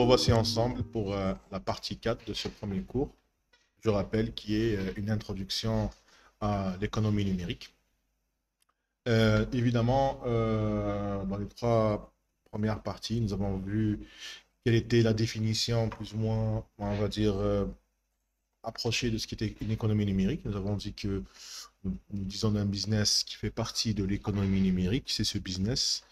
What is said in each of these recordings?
revoici ensemble pour la partie 4 de ce premier cours, je rappelle, qui est une introduction à l'économie numérique. Évidemment, dans les trois premières parties, nous avons vu quelle était la définition plus ou moins, on va dire, approchée de ce qui était une économie numérique. Nous avons dit que nous disons d'un business qui fait partie de l'économie numérique, c'est ce business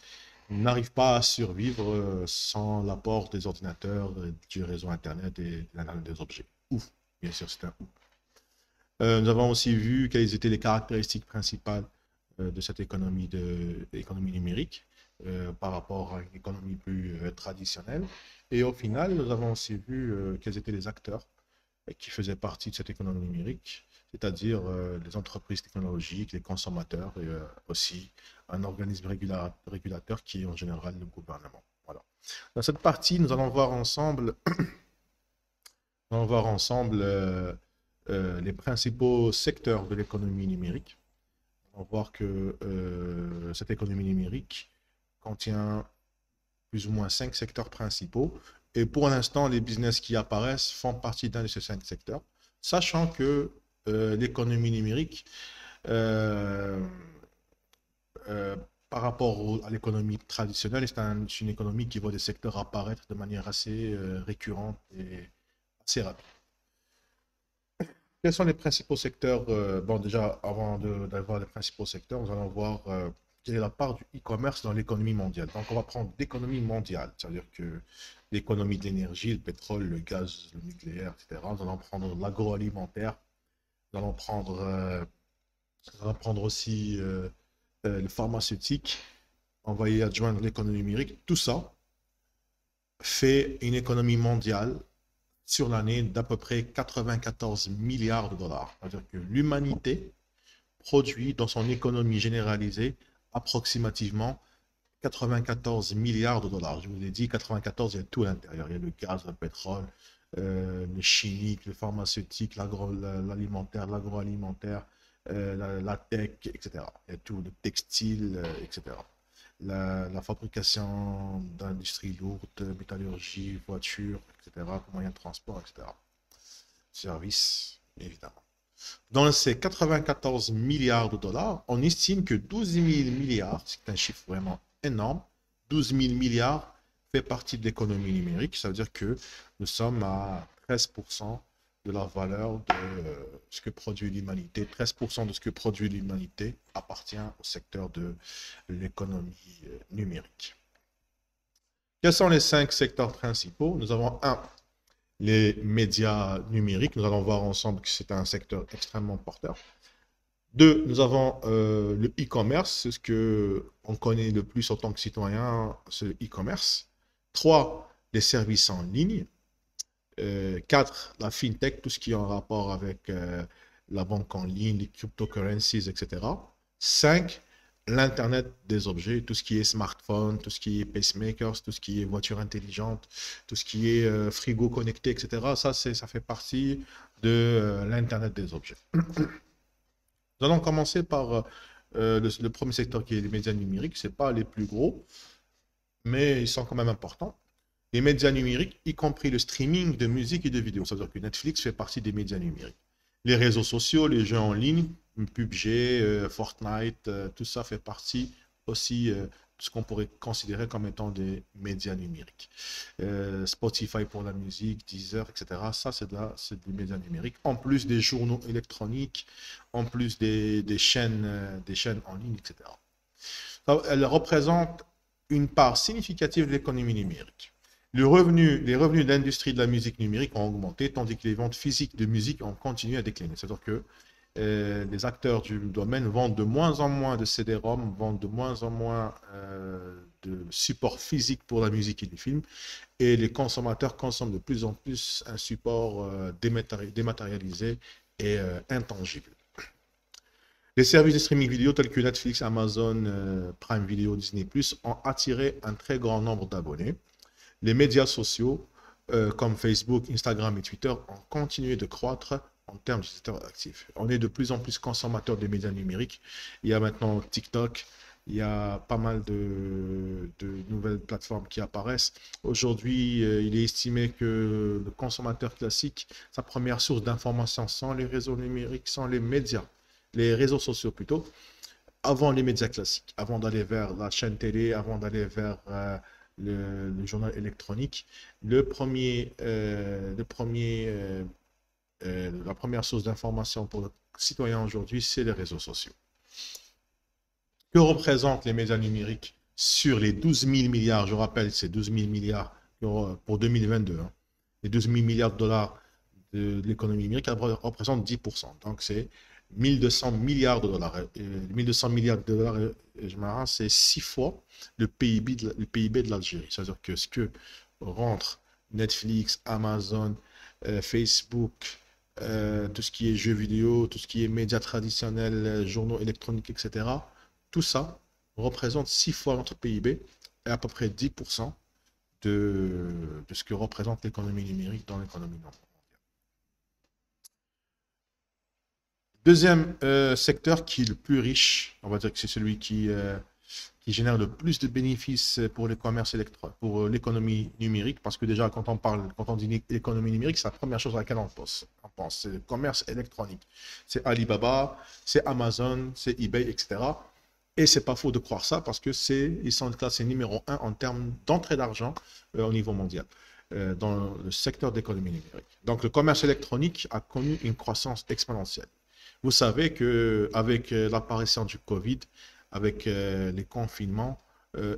n'arrive pas à survivre sans l'apport des ordinateurs, du réseau Internet et de l'Internet des objets. Ouf, bien sûr, c'est un ouf. Nous avons aussi vu quelles étaient les caractéristiques principales de cette économie numérique par rapport à une économie plus traditionnelle. Et au final, nous avons aussi vu quels étaient les acteurs qui faisaient partie de cette économie numérique, c'est-à-dire les entreprises technologiques, les consommateurs et aussi un organisme régulateur qui est en général le gouvernement. Voilà. Dans cette partie, nous allons voir ensemble, les principaux secteurs de l'économie numérique. On va voir que cette économie numérique contient plus ou moins 5 secteurs principaux. Et pour l'instant, les business qui apparaissent font partie d'un de ces 5 secteurs, sachant que l'économie numérique, euh, par rapport à l'économie traditionnelle, c'est une économie qui voit des secteurs apparaître de manière assez récurrente et assez rapide. Quels sont les principaux secteurs? Bon, déjà, avant d'avoir les principaux secteurs, nous allons voir quelle est la part du e-commerce dans l'économie mondiale. Donc, on va prendre l'économie mondiale, c'est-à-dire que l'économie de l'énergie, le pétrole, le gaz, le nucléaire, etc. Nous allons prendre l'agroalimentaire, nous allons prendre aussi le pharmaceutique, on va y adjoindre l'économie numérique. Tout ça fait une économie mondiale sur l'année d'à peu près 94 milliards de dollars. C'est-à-dire que l'humanité produit dans son économie généralisée approximativement 94 milliards de dollars. Je vous ai dit, 94, il y a tout à l'intérieur. Il y a le gaz, le pétrole, le chimique, le pharmaceutique, l'alimentaire, l'agroalimentaire, la tech, etc. Il y a tout, le textile, etc. La fabrication d'industries lourdes, métallurgie, voitures, etc., moyens de transport, etc. Services, évidemment. Dans ces 94 milliards de dollars, on estime que 12 000 milliards, c'est un chiffre vraiment énorme, 12 000 milliards fait partie de l'économie numérique. Ça veut dire que nous sommes à 13% de la valeur de ce que produit l'humanité. 13% de ce que produit l'humanité appartient au secteur de l'économie numérique. Quels sont les 5 secteurs principaux? Nous avons les médias numériques. Nous allons voir ensemble que c'est un secteur extrêmement porteur. 2, nous avons le e-commerce, c'est ce qu'on connaît le plus en tant que citoyen, ce e-commerce. 3, les services en ligne. 4, la fintech, tout ce qui est en rapport avec la banque en ligne, les cryptocurrencies, etc. 5, l'Internet des objets, tout ce qui est smartphone, tout ce qui est pacemakers, tout ce qui est voiture intelligente, tout ce qui est frigo connecté, etc. Ça fait partie de l'Internet des objets. Nous allons commencer par le premier secteur qui est les médias numériques. Ce n'est pas les plus gros, mais ils sont quand même importants. Les médias numériques, y compris le streaming de musique et de vidéos. C'est-à-dire que Netflix fait partie des médias numériques. Les réseaux sociaux, les jeux en ligne, PUBG, Fortnite, tout ça fait partie aussi de ce qu'on pourrait considérer comme étant des médias numériques. Spotify pour la musique, Deezer, etc. Ça, c'est des médias numériques. En plus des journaux électroniques, en plus des chaînes en ligne, etc. Elle représente une part significative de l'économie numérique. Les revenus de l'industrie de la musique numérique ont augmenté, tandis que les ventes physiques de musique ont continué à décliner. C'est-à-dire que les acteurs du domaine vendent de moins en moins de CD-ROM, vendent de moins en moins de supports physiques pour la musique et les films, et les consommateurs consomment de plus en plus un support dématérialisé et intangible. Les services de streaming vidéo tels que Netflix, Amazon, Prime Video, Disney+, ont attiré un très grand nombre d'abonnés. Les médias sociaux comme Facebook, Instagram et Twitter ont continué de croître en termes d'utilisateurs actifs. On est de plus en plus consommateurs des médias numériques. Il y a maintenant TikTok, Il y a pas mal de nouvelles plateformes qui apparaissent. Aujourd'hui, il est estimé que le consommateur classique, sa première source d'information sans les réseaux numériques, sans les médias, les réseaux sociaux plutôt, avant les médias classiques, avant d'aller vers la chaîne télé, avant d'aller vers le journal électronique, la première source d'information pour le citoyen aujourd'hui, c'est les réseaux sociaux. Que représentent les médias numériques sur les 12 000 milliards, je rappelle, c'est 12 000 milliards pour 2022, hein, les 12 000 milliards de dollars de l'économie numérique représentent 10%. Donc c'est 1200 milliards de dollars. 1200 milliards de dollars, je me rends, c'est 6 fois le PIB de l'Algérie. C'est-à-dire que ce que rentre Netflix, Amazon, Facebook, tout ce qui est jeux vidéo, tout ce qui est médias traditionnels, journaux électroniques, etc., tout ça représente 6 fois notre PIB et à peu près 10% de ce que représente l'économie numérique dans l'économie mondiale. Deuxième secteur qui est le plus riche, on va dire que c'est celui qui génère le plus de bénéfices pour le commerce pour l'économie numérique, parce que déjà quand on dit économie numérique, c'est la première chose à laquelle on pense, c'est le commerce électronique. C'est Alibaba, c'est Amazon, c'est eBay, etc. Et c'est pas faux de croire ça parce que ils sont classés numéro 1 en termes d'entrée d'argent au niveau mondial dans le secteur d'économie numérique. Donc le commerce électronique a connu une croissance exponentielle. Vous savez qu'avec l'apparition du Covid, avec les confinements,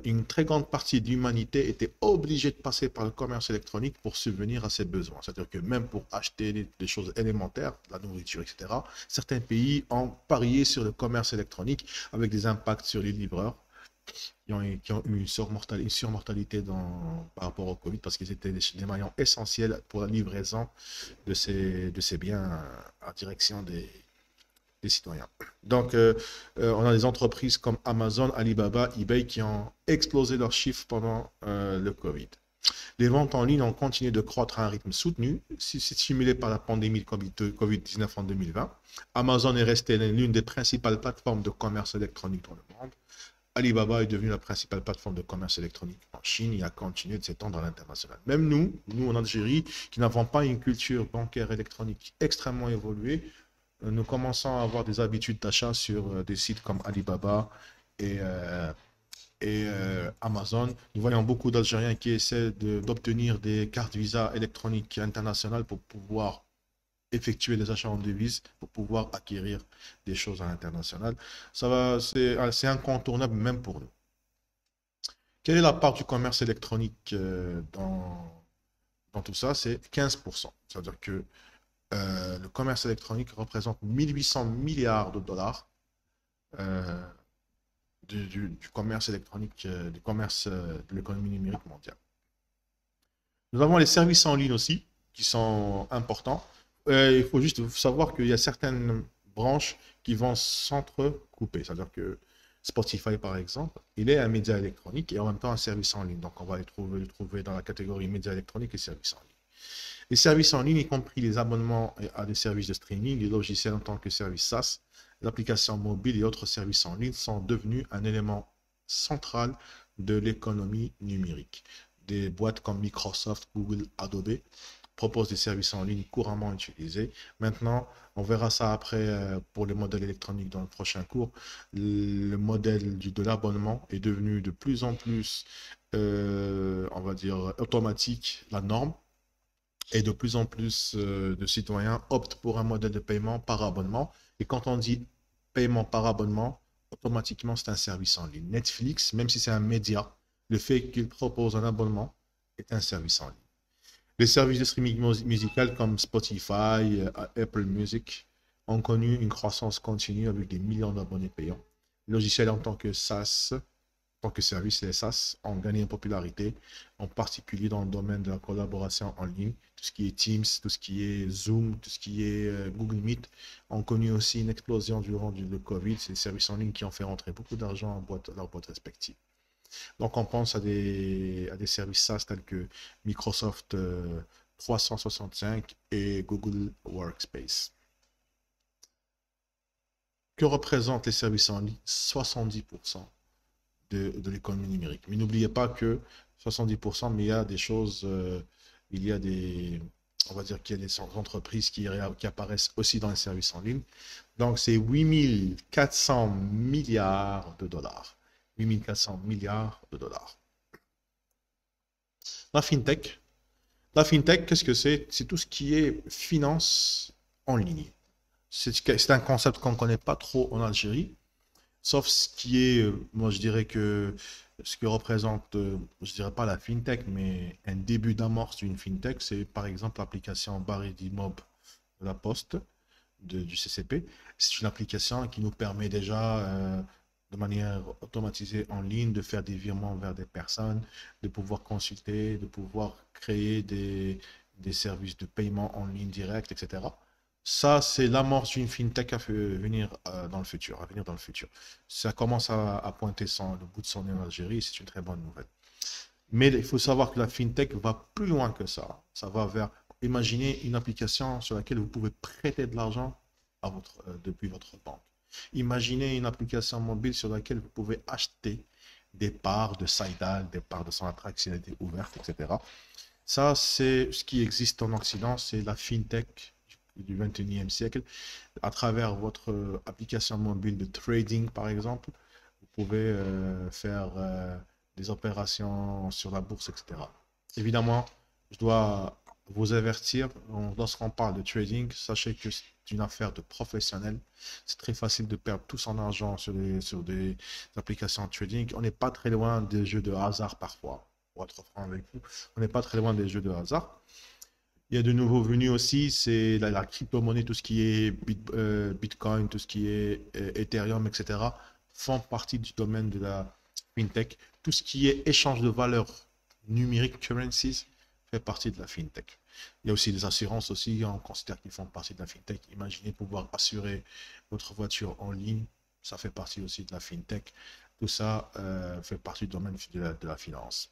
une très grande partie de l'humanité était obligée de passer par le commerce électronique pour subvenir à ses besoins. C'est-à-dire que même pour acheter des choses élémentaires, la nourriture, etc., certains pays ont parié sur le commerce électronique avec des impacts sur les livreurs qui ont eu une surmortalité par rapport au Covid parce qu'ils étaient des maillons essentiels pour la livraison de ces biens en direction des citoyens. Donc, on a des entreprises comme Amazon, Alibaba, eBay qui ont explosé leurs chiffres pendant le Covid. Les ventes en ligne ont continué de croître à un rythme soutenu, stimulé par la pandémie de Covid-19 en 2020. Amazon est resté l'une des principales plateformes de commerce électronique dans le monde. Alibaba est devenue la principale plateforme de commerce électronique en Chine et a continué de s'étendre à l'international. Même nous en Algérie, qui n'avons pas une culture bancaire électronique extrêmement évoluée, nous commençons à avoir des habitudes d'achat sur des sites comme Alibaba et, Amazon. Nous voyons beaucoup d'Algériens qui essaient d'obtenir des cartes Visa électroniques internationales pour pouvoir effectuer des achats en devises, pour pouvoir acquérir des choses à l'international. C'est incontournable même pour nous. Quelle est la part du commerce électronique dans tout ça? C'est 15%. C'est-à-dire que le commerce électronique représente 1800 milliards de dollars euh, du commerce électronique, du commerce de l'économie numérique mondiale. Nous avons les services en ligne aussi, qui sont importants. Il faut juste savoir qu'il y a certaines branches qui vont s'entrecouper. C'est-à-dire que Spotify, par exemple, il est un média électronique et en même temps un service en ligne. Donc, on va le trouver dans la catégorie média électronique et services en ligne. Les services en ligne, y compris les abonnements à des services de streaming, les logiciels en tant que service SaaS, les applications mobiles et autres services en ligne sont devenus un élément central de l'économie numérique. Des boîtes comme Microsoft, Google, Adobe proposent des services en ligne couramment utilisés. Maintenant, on verra ça après pour les modèles électroniques dans le prochain cours. Le modèle de l'abonnement est devenu de plus en plus, on va dire, automatique, la norme. Et de plus en plus de citoyens optent pour un modèle de paiement par abonnement. Et quand on dit paiement par abonnement, automatiquement, c'est un service en ligne. Netflix, même si c'est un média, le fait qu'il propose un abonnement est un service en ligne. Les services de streaming musical comme Spotify, Apple Music ont connu une croissance continue avec des millions d'abonnés payants. Les logiciels en tant que SaaS, en tant que service, les SaaS ont gagné en popularité, en particulier dans le domaine de la collaboration en ligne. Tout ce qui est Teams, tout ce qui est Zoom, tout ce qui est Google Meet ont connu aussi une explosion durant le Covid. C'est des services en ligne qui ont fait rentrer beaucoup d'argent dans leurs boîtes respectives. Donc on pense à des services SaaS tels que Microsoft 365 et Google Workspace. Que représentent les services en ligne? 70% de l'économie numérique. Mais n'oubliez pas que 70%, mais il y a des choses, il y a des, on va dire qu'il y a des entreprises qui apparaissent aussi dans les services en ligne. Donc, c'est 8400 milliards de dollars. 8400 milliards de dollars. La fintech. La fintech, qu'est-ce que c'est? C'est tout ce qui est finance en ligne. C'est un concept qu'on ne connaît pas trop en Algérie, sauf ce qui est, moi je dirais que ce que représente, je dirais pas la fintech, mais un début d'amorce d'une fintech, c'est par exemple l'application Baridi Mob de la Poste, du CCP. C'est une application qui nous permet déjà, de manière automatisée en ligne, de faire des virements vers des personnes, de pouvoir consulter, de pouvoir créer des services de paiement en ligne direct, etc. Ça, c'est l'amorce d'une fintech à venir dans le futur, à venir dans le futur. Ça commence à pointer le bout de son nez en Algérie, c'est une très bonne nouvelle. Mais il faut savoir que la fintech va plus loin que ça. Ça va vers, imaginez une application sur laquelle vous pouvez prêter de l'argent depuis votre banque. Imaginez une application mobile sur laquelle vous pouvez acheter des parts de Saïdal, des parts de Sonatrach si elle était ouverte, etc. Ça, c'est ce qui existe en Occident, c'est la fintech du 21e siècle. À travers votre application mobile de trading, par exemple, vous pouvez faire des opérations sur la bourse, etc. Évidemment, je dois vous avertir, lorsqu'on parle de trading, sachez que c'est une affaire de professionnels. C'est très facile de perdre tout son argent sur des applications de trading. On n'est pas très loin des jeux de hasard parfois, pour être franc avec vous. On n'est pas très loin des jeux de hasard. Il y a de nouveaux venus aussi, c'est la crypto-monnaie, tout ce qui est Bitcoin, tout ce qui est Ethereum, etc., font partie du domaine de la fintech. Tout ce qui est échange de valeurs numériques, currencies, fait partie de la fintech. Il y a aussi des assurances aussi, on considère qu'ils font partie de la fintech. Imaginez pouvoir assurer votre voiture en ligne, ça fait partie aussi de la fintech. Tout ça fait partie du domaine de la finance.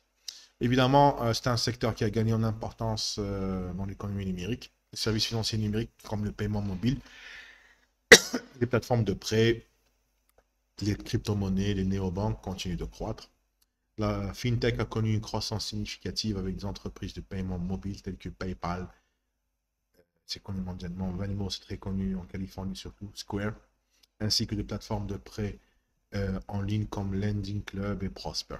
Évidemment, c'est un secteur qui a gagné en importance dans l'économie numérique. Les services financiers numériques comme le paiement mobile, les plateformes de prêt, les crypto-monnaies, les néobanques continuent de croître. La fintech a connu une croissance significative avec des entreprises de paiement mobile telles que PayPal, c'est connu mondialement, Venmo, c'est très connu en Californie surtout, Square, ainsi que des plateformes de prêt en ligne comme Lending Club et Prosper.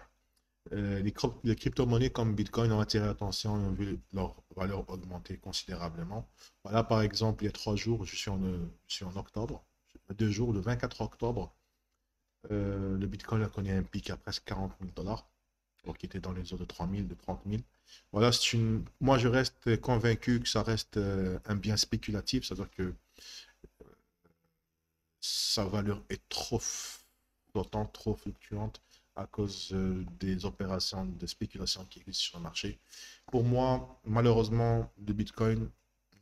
Les crypto-monnaies comme Bitcoin ont attiré l'attention et ont vu leur valeur augmenter considérablement. Voilà, par exemple, il y a 3 jours, je suis en octobre, 2 jours, le 24 octobre, le Bitcoin a connu un pic à presque 40 000 dollars, qui était dans les eaux de 3 000, de 30 000. Voilà, moi je reste convaincu que ça reste un bien spéculatif, c'est-à-dire que sa valeur est trop flottante, trop fluctuante à cause des opérations de spéculation qui existent sur le marché. Pour moi, malheureusement, le Bitcoin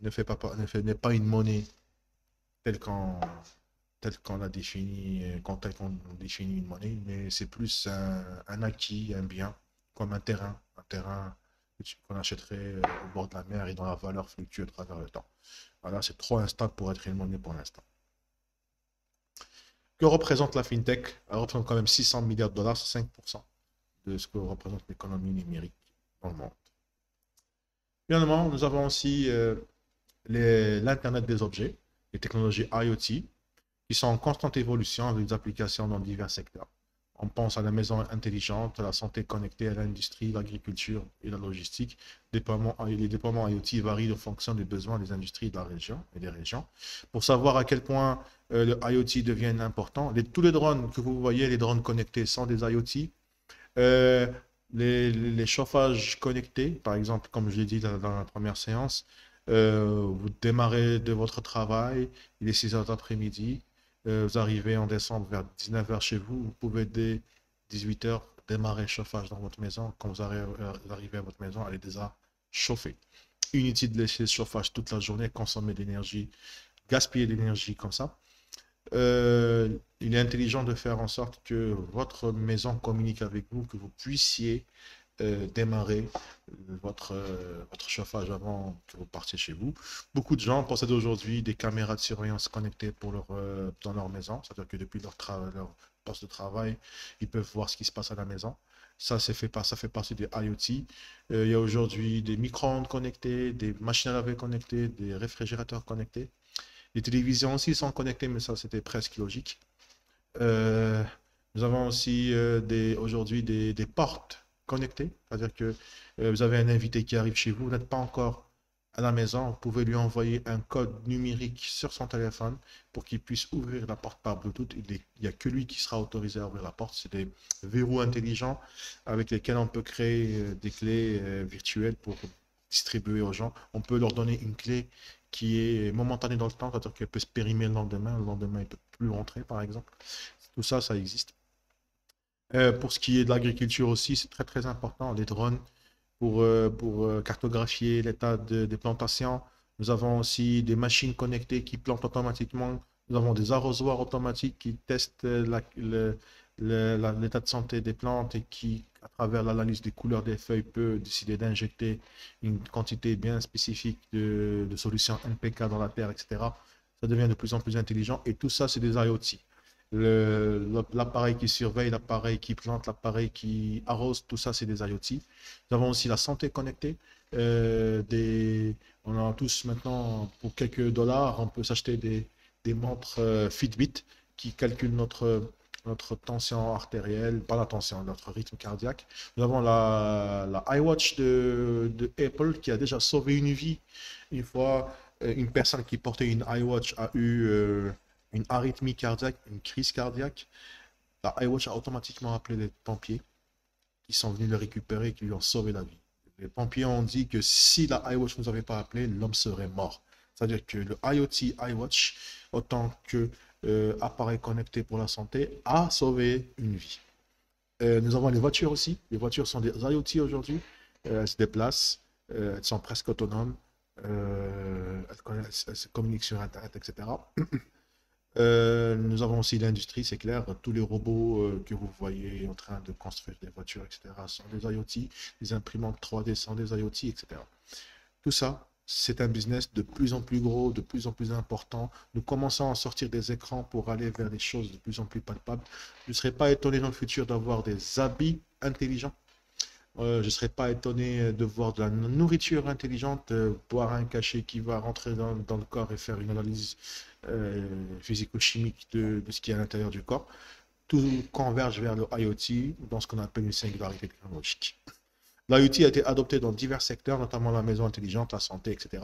n'est pas une monnaie telle qu'on la définit, tel qu'on définit une monnaie, mais c'est plus un acquis, un bien, comme un terrain qu'on achèterait au bord de la mer et dont la valeur fluctue à travers le temps. Voilà, c'est trop instable pour être une monnaie pour l'instant. Que représente la fintech? Elle représente quand même 600 milliards de dollars, c'est 5% de ce que représente l'économie numérique dans le monde. Finalement, nous avons aussi l'Internet des objets, les technologies IoT, qui sont en constante évolution avec des applications dans divers secteurs. On pense à la maison intelligente, à la santé connectée, à l'industrie, l'agriculture et la logistique. Les déploiements IoT varient en fonction des besoins des industries de la région et des régions. Pour savoir à quel point le IoT devient important, tous les drones que vous voyez, les drones connectés, sont des IoT. Euh, les chauffages connectés, par exemple, comme je l'ai dit dans la première séance, vous démarrez de votre travail, il est 6 heures d'après-midi, vous arrivez en décembre vers 19 heures chez vous, vous pouvez dès 18 heures démarrer le chauffage dans votre maison. Quand vous arrivez à votre maison, elle est déjà chauffée. Inutile de laisser le chauffage toute la journée, consommer de l'énergie, gaspiller de l'énergie comme ça. Il est intelligent de faire en sorte que votre maison communique avec vous, que vous puissiez démarrer votre chauffage avant que vous partiez chez vous. Beaucoup de gens possèdent aujourd'hui des caméras de surveillance connectées dans leur maison, c'est-à-dire que depuis poste de travail, ils peuvent voir ce qui se passe à la maison. Ça fait partie des IoT. Il y a aujourd'hui des micro-ondes connectés, des machines à laver connectées, des réfrigérateurs connectés. Les télévisions aussi sont connectées, mais ça, c'était presque logique. Euh, Nous avons aussi aujourd'hui des portes connectées. C'est-à-dire que vous avez un invité qui arrive chez vous, vous n'êtes pas encore à la maison, vous pouvez lui envoyer un code numérique sur son téléphone pour qu'il puisse ouvrir la porte par Bluetooth. Il n'y a que lui qui sera autorisé à ouvrir la porte. C'est des verrous intelligents avec lesquels on peut créer des clés virtuelles pour distribuer aux gens. On peut leur donner une clé qui est momentanée dans le temps, c'est-à-dire qu'elle peut se périmer le lendemain. Le lendemain, il ne peut plus rentrer, par exemple. Tout ça, ça existe. Pour ce qui est de l'agriculture aussi, c'est très très important. Les drones pour cartographier l'état des plantations. Nous avons aussi des machines connectées qui plantent automatiquement. Nous avons des arrosoirs automatiques qui testent l'état de santé des plantes et qui, à travers l'analyse des couleurs des feuilles, peut décider d'injecter une quantité bien spécifique de solutions NPK dans la terre, etc. Ça devient de plus en plus intelligent et tout ça, c'est des IoT. L'appareil qui surveille, l'appareil qui plante, l'appareil qui arrose, tout ça, c'est des IoT. Nous avons aussi la santé connectée. On a tous maintenant, pour quelques dollars, on peut s'acheter des montres Fitbit qui calculent notre tension artérielle, pas la tension, notre rythme cardiaque. Nous avons la iWatch de Apple qui a déjà sauvé une vie. Une fois, une personne qui portait une iWatch a eu une arythmie cardiaque, une crise cardiaque. La iWatch a automatiquement appelé les pompiers qui sont venus le récupérer et qui lui ont sauvé la vie. Les pompiers ont dit que si la iWatch ne nous avait pas appelé, l'homme serait mort. C'est-à-dire que le IoT iWatch, autant que appareil connecté pour la santé, a sauvé une vie. Nous avons les voitures aussi. Les voitures sont des IoT aujourd'hui. Elles se déplacent, elles sont presque autonomes, elles se communiquent sur Internet, etc. Nous avons aussi l'industrie, c'est clair. Tous les robots que vous voyez en train de construire des voitures, etc., sont des IoT. Les imprimantes 3D sont des IoT, etc. Tout ça, c'est un business de plus en plus gros, de plus en plus important. Nous commençons à sortir des écrans pour aller vers des choses de plus en plus palpables. Je ne serais pas étonné dans le futur d'avoir des habits intelligents. Je ne serais pas étonné de voir de la nourriture intelligente, boire un cachet qui va rentrer dans le corps et faire une analyse physico-chimique de ce qui est à l'intérieur du corps. Tout converge vers le IoT, dans ce qu'on appelle une singularité technologique. L'IoT a été adopté dans divers secteurs, notamment la maison intelligente, la santé, etc.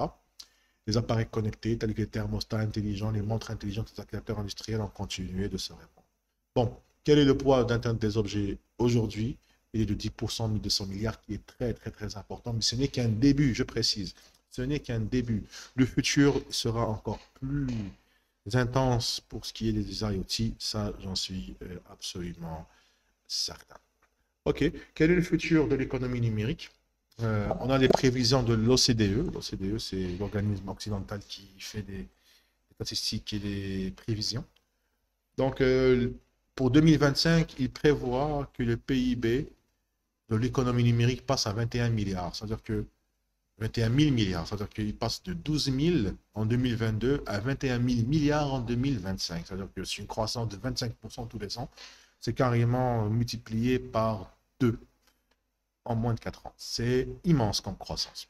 Les appareils connectés, tels que les thermostats intelligents, les montres intelligentes, les ordinateurs industriels ont continué de se répandre. Bon, quel est le poids d'Internet des objets aujourd'hui? Il est de 10% de 200 milliards, qui est très, très, très important. Mais ce n'est qu'un début, je précise. Ce n'est qu'un début. Le futur sera encore plus intense pour ce qui est des IoT. Ça, j'en suis absolument certain. OK. Quel est le futur de l'économie numérique? On a les prévisions de l'OCDE. L'OCDE, c'est l'organisme occidental qui fait des statistiques et des prévisions. Donc, pour 2025, il prévoit que le PIB de l'économie numérique passe à 21 milliards. C'est-à-dire que 21 000 milliards. C'est-à-dire qu'il passe de 12 000 en 2022 à 21 000 milliards en 2025. C'est-à-dire que c'est une croissance de 25% tous les ans. C'est carrément multiplié par 2 en moins de 4 ans. C'est immense comme croissance.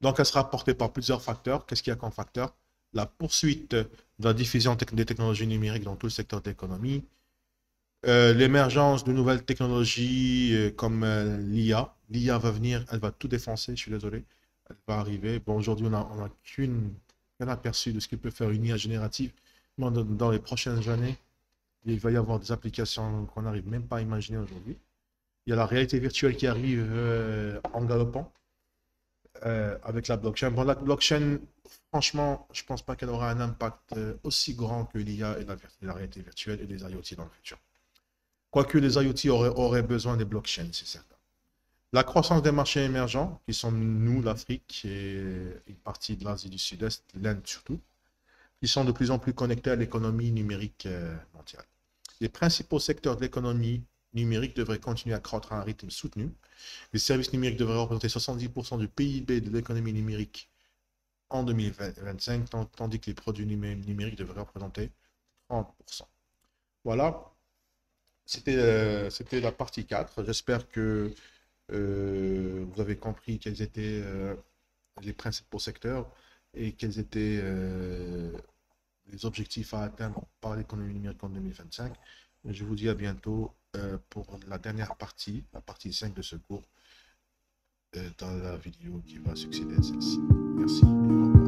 Donc, elle sera portée par plusieurs facteurs. Qu'est-ce qu'il y a comme facteur? La poursuite de la diffusion des technologies numériques dans tout le secteur de l'économie, l'émergence de nouvelles technologies comme l'IA. L'IA va venir, elle va tout défoncer, je suis désolé. Elle va arriver. Bon, aujourd'hui, on n'a qu'un aperçu de ce que peut faire une IA générative. Mais dans les prochaines années, il va y avoir des applications qu'on n'arrive même pas à imaginer aujourd'hui. Il y a la réalité virtuelle qui arrive en galopant avec la blockchain. Bon, la blockchain, franchement, je ne pense pas qu'elle aura un impact aussi grand que l'IA et la réalité virtuelle et les IoT dans le futur. Quoique les IoT auraient besoin des blockchains, c'est certain. La croissance des marchés émergents, qui sont nous, l'Afrique et une partie de l'Asie du Sud-Est, l'Inde surtout, qui sont de plus en plus connectés à l'économie numérique mondiale. Les principaux secteurs de l'économie numérique devraient continuer à croître à un rythme soutenu. Les services numériques devraient représenter 70% du PIB de l'économie numérique en 2025, tandis que les produits numériques devraient représenter 30%. Voilà, c'était la partie 4. J'espère que vous avez compris quels étaient les principaux secteurs et quels étaient les objectifs à atteindre par l'économie numérique en 2025. Je vous dis à bientôt pour la dernière partie, la partie 5 de ce cours, dans la vidéo qui va succéder à celle-ci. Merci et au revoir.